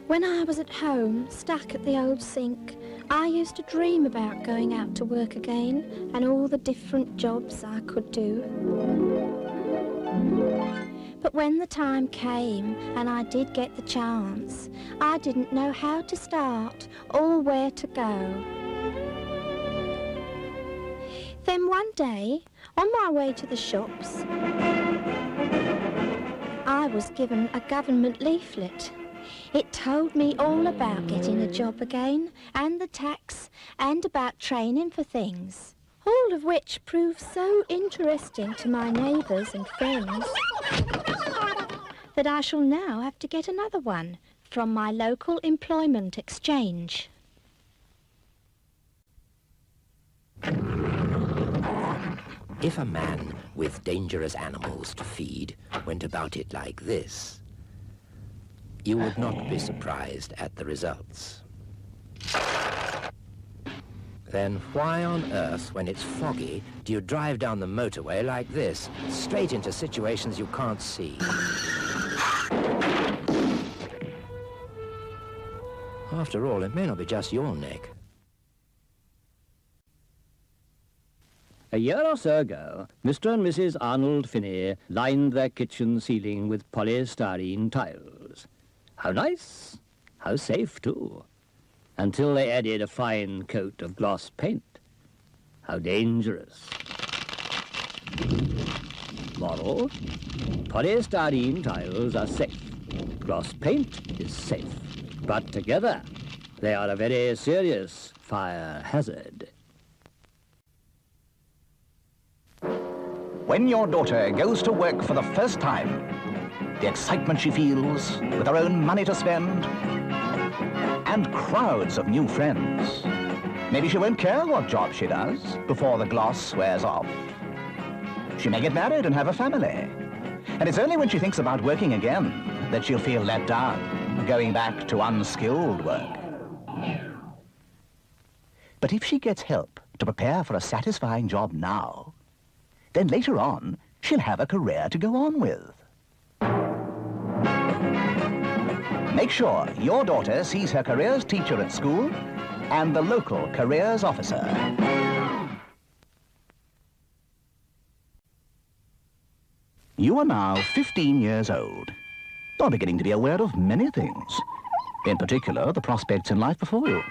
When I was at home, stuck at the old sink, I used to dream about going out to work again and all the different jobs I could do. But when the time came and I did get the chance, I didn't know how to start or where to go. Then one day, on my way to the shops, I was given a government leaflet. It told me all about getting a job again, and the tax, and about training for things. All of which proved so interesting to my neighbours and friends that I shall now have to get another one from my local employment exchange. If a man with dangerous animals to feed went about it like this, you would not be surprised at the results. Then why on earth, when it's foggy, do you drive down the motorway like this, straight into situations you can't see? After all, it may not be just your neck. A year or so ago, Mr. and Mrs. Arnold Finney lined their kitchen ceiling with polystyrene tiles. How nice, how safe too, until they added a fine coat of gloss paint. How dangerous. Moral, polystyrene tiles are safe. Gloss paint is safe. But together, they are a very serious fire hazard. When your daughter goes to work for the first time, the excitement she feels with her own money to spend and crowds of new friends. Maybe she won't care what job she does before the gloss wears off. She may get married and have a family. And it's only when she thinks about working again that she'll feel let down, going back to unskilled work. But if she gets help to prepare for a satisfying job now, then later on, she'll have a career to go on with. Make sure your daughter sees her careers teacher at school and the local careers officer. You are now 15 years old. You're beginning to be aware of many things, in particular the prospects in life before you.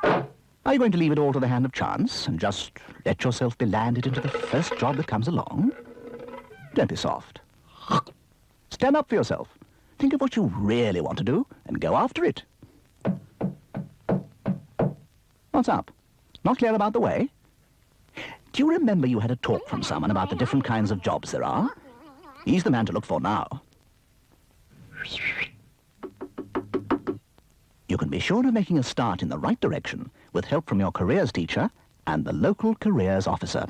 Are you going to leave it all to the hand of chance and just let yourself be landed into the first job that comes along? Don't be soft. Stand up for yourself. Think of what you really want to do and go after it. What's up? Not clear about the way? Do you remember you had a talk from someone about the different kinds of jobs there are? He's the man to look for now. You can be sure of making a start in the right direction with help from your careers teacher and the local careers officer.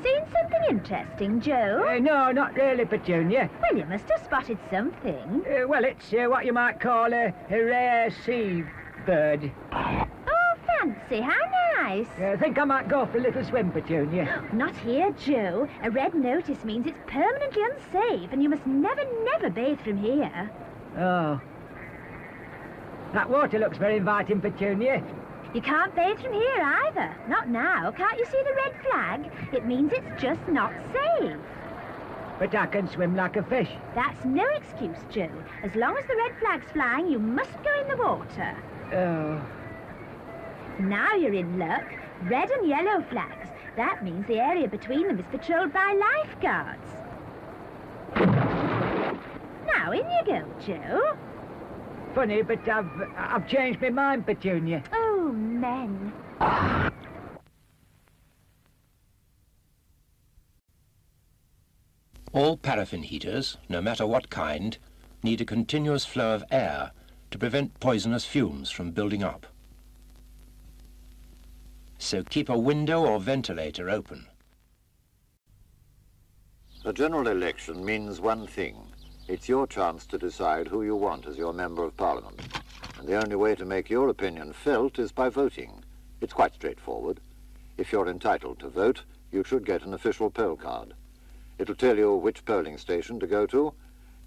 Seen something interesting, Joe? No, not really, Petunia. Well, you must have spotted something. Well, it's what you might call a rare sea bird. Oh, fancy, how nice. I think I might go for a little swim, Petunia. Not here, Joe. A red notice means it's permanently unsafe and you must never, never bathe from here. Oh. That water looks very inviting, Petunia. You can't bathe from here either. Not now. Can't you see the red flag? It means it's just not safe. But I can swim like a fish. That's no excuse, Joe. As long as the red flag's flying, you must go in the water. Oh. Now you're in luck. Red and yellow flags. That means the area between them is patrolled by lifeguards. Now in you go, Joe. Funny, but I've changed my mind, Petunia. Oh, men. All paraffin heaters, no matter what kind, need a continuous flow of air to prevent poisonous fumes from building up. So keep a window or ventilator open. A general election means one thing. It's your chance to decide who you want as your Member of Parliament. And the only way to make your opinion felt is by voting. It's quite straightforward. If you're entitled to vote, you should get an official poll card. It'll tell you which polling station to go to,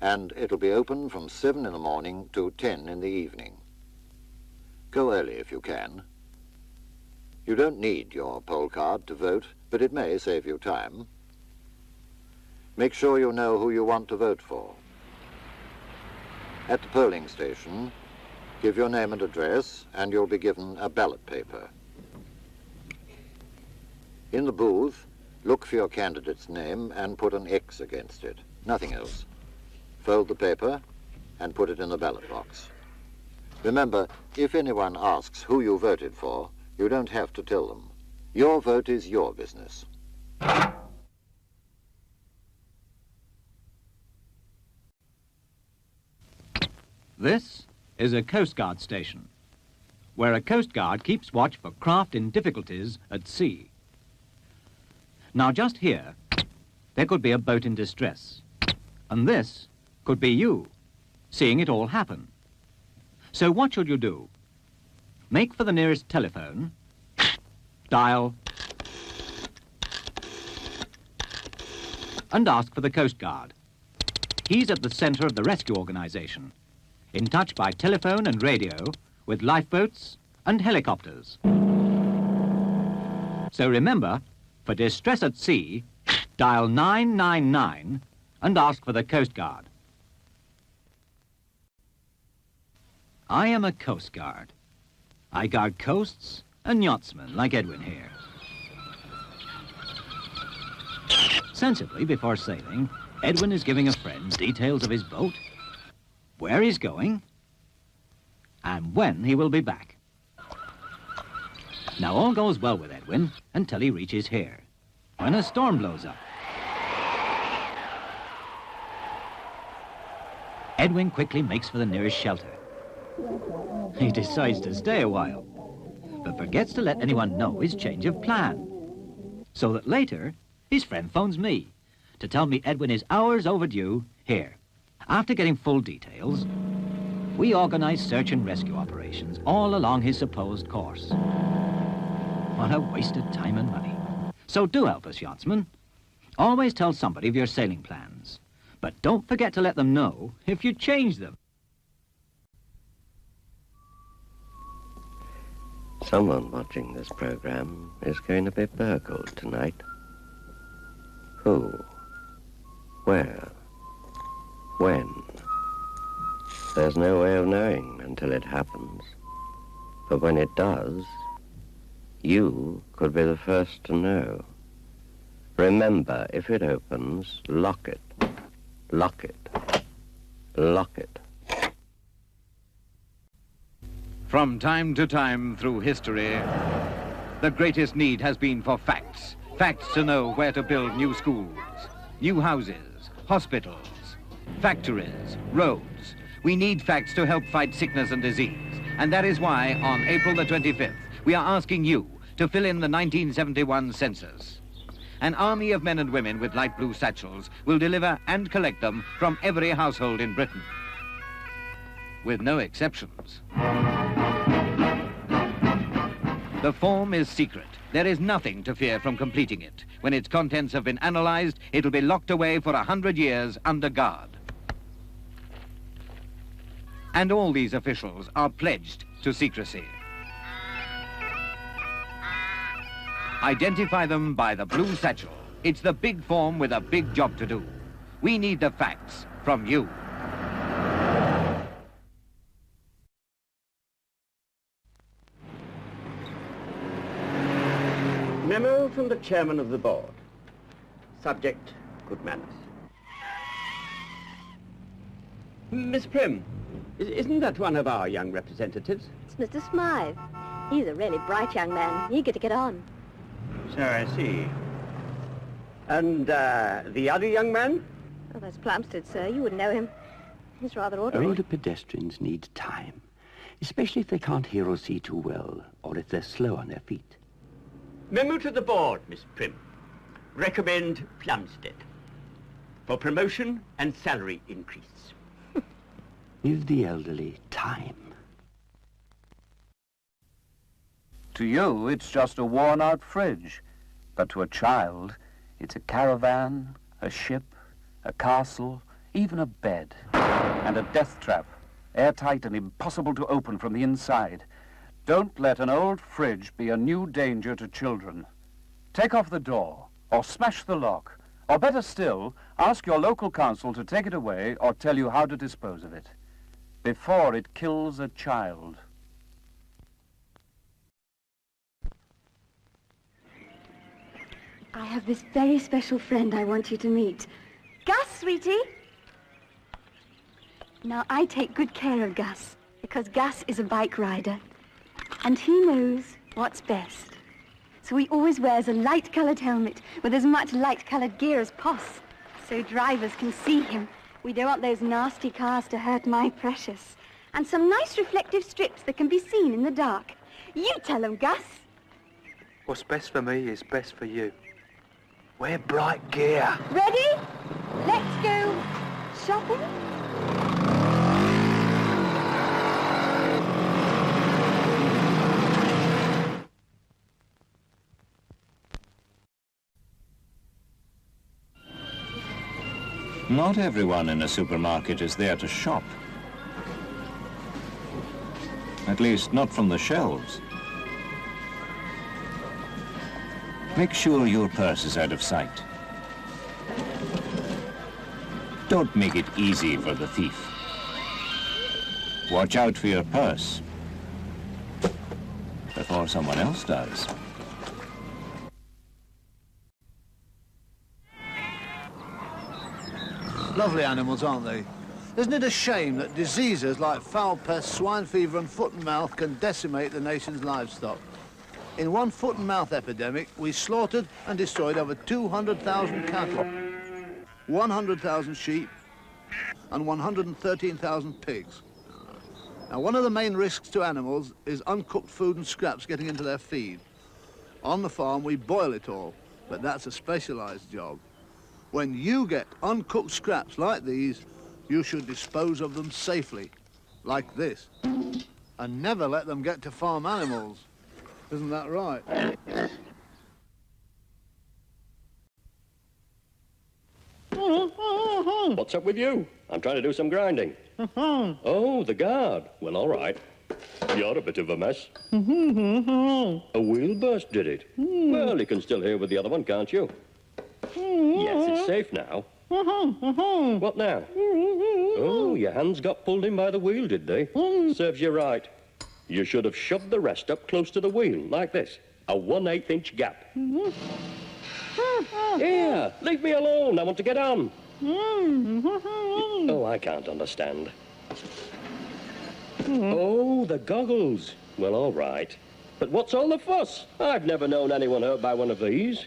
and it'll be open from 7 in the morning to 10 in the evening. Go early if you can. You don't need your poll card to vote, but it may save you time. Make sure you know who you want to vote for. At the polling station, give your name and address, and you'll be given a ballot paper. In the booth, look for your candidate's name and put an X against it. Nothing else. Fold the paper and put it in the ballot box. Remember, if anyone asks who you voted for, you don't have to tell them. Your vote is your business. This is a Coastguard station, where a Coastguard keeps watch for craft in difficulties at sea. Now just here, there could be a boat in distress, and this could be you, seeing it all happen. So what should you do? Make for the nearest telephone, dial, and ask for the Coastguard. He's at the centre of the rescue organisation, in touch by telephone and radio with lifeboats and helicopters. So remember, for distress at sea, dial 999 and ask for the Coastguard. I am a Coastguard. I guard coasts and yachtsmen like Edwin here. Sensibly, before sailing, Edwin is giving a friend details of his boat, where he's going, and when he will be back. Now all goes well with Edwin until he reaches here, when a storm blows up. Edwin quickly makes for the nearest shelter. He decides to stay a while, but forgets to let anyone know his change of plan. So that later, his friend phones me to tell me Edwin is hours overdue here. After getting full details, we organize search and rescue operations all along his supposed course. What a waste of time and money. So do help us, yachtsmen. Always tell somebody of your sailing plans, but don't forget to let them know if you change them. Someone watching this program is going to be burgled tonight. Who? Where? When? There's no way of knowing until it happens. But when it does, you could be the first to know. Remember, if it opens, lock it. Lock it. Lock it. From time to time through history, the greatest need has been for facts. Facts to know where to build new schools, new houses, hospitals, factories, roads. We need facts to help fight sickness and disease. And that is why, on April the 25th, we are asking you to fill in the 1971 census. An army of men and women with light blue satchels will deliver and collect them from every household in Britain, with no exceptions. The form is secret. There is nothing to fear from completing it. When its contents have been analyzed, it'll be locked away for 100 years under guard. And all these officials are pledged to secrecy. Identify them by the blue satchel. It's the big form with a big job to do. We need the facts from you. Memo from the chairman of the board. Subject, good manners. Miss Prim, isn't that one of our young representatives? It's Mr. Smythe. He's a really bright young man, eager to get on. So I see. And the other young man? Oh, that's Plumstead, sir. You would know him. He's rather orderly. Older pedestrians need time, especially if they can't hear or see too well, or if they're slow on their feet. Memo to the board, Miss Prim. Recommend Plumstead for promotion and salary increase. Give the elderly time. To you, it's just a worn-out fridge. But to a child, it's a caravan, A ship, a castle, even a bed. And a death trap, airtight and impossible to open from the inside. Don't let an old fridge be a new danger to children. Take off the door, or smash the lock, or better still, ask your local council to take it away or tell you how to dispose of it, before it kills a child. I have this very special friend I want you to meet. Gus, sweetie! Now, I take good care of Gus, because Gus is a bike rider, and he knows what's best. So he always wears a light-coloured helmet with as much light-coloured gear as possible, so drivers can see him. We don't want those nasty cars to hurt my precious. And some nice reflective strips that can be seen in the dark. You tell him, Gus. What's best for me is best for you. Wear bright gear. Ready? Let's go shopping. Not everyone in a supermarket is there to shop. At least, not from the shelves. Make sure your purse is out of sight. Don't make it easy for the thief. Watch out for your purse before someone else does. Lovely animals, aren't they? Isn't it a shame that diseases like foul pest, swine fever and foot and mouth can decimate the nation's livestock? In one foot and mouth epidemic, we slaughtered and destroyed over 200,000 cattle, 100,000 sheep and 113,000 pigs. Now, one of the main risks to animals is uncooked food and scraps getting into their feed. On the farm, we boil it all, but that's a specialised job. When you get uncooked scraps like these, you should dispose of them safely, like this, and never let them get to farm animals. Isn't that right? What's up with you? I'm trying to do some grinding. Oh, the guard. Well, all right. You're a bit of a mess. A wheel burst did it. Well, you can still hear with the other one, can't you? Yes, it's safe now. What now? Oh, your hands got pulled in by the wheel, did they? Serves you right. You should have shoved the rest up close to the wheel, like this. A 1/8-inch gap. Here, leave me alone. I want to get on. Oh, I can't understand. Oh, the goggles. Well, all right. But what's all the fuss? I've never known anyone hurt by one of these.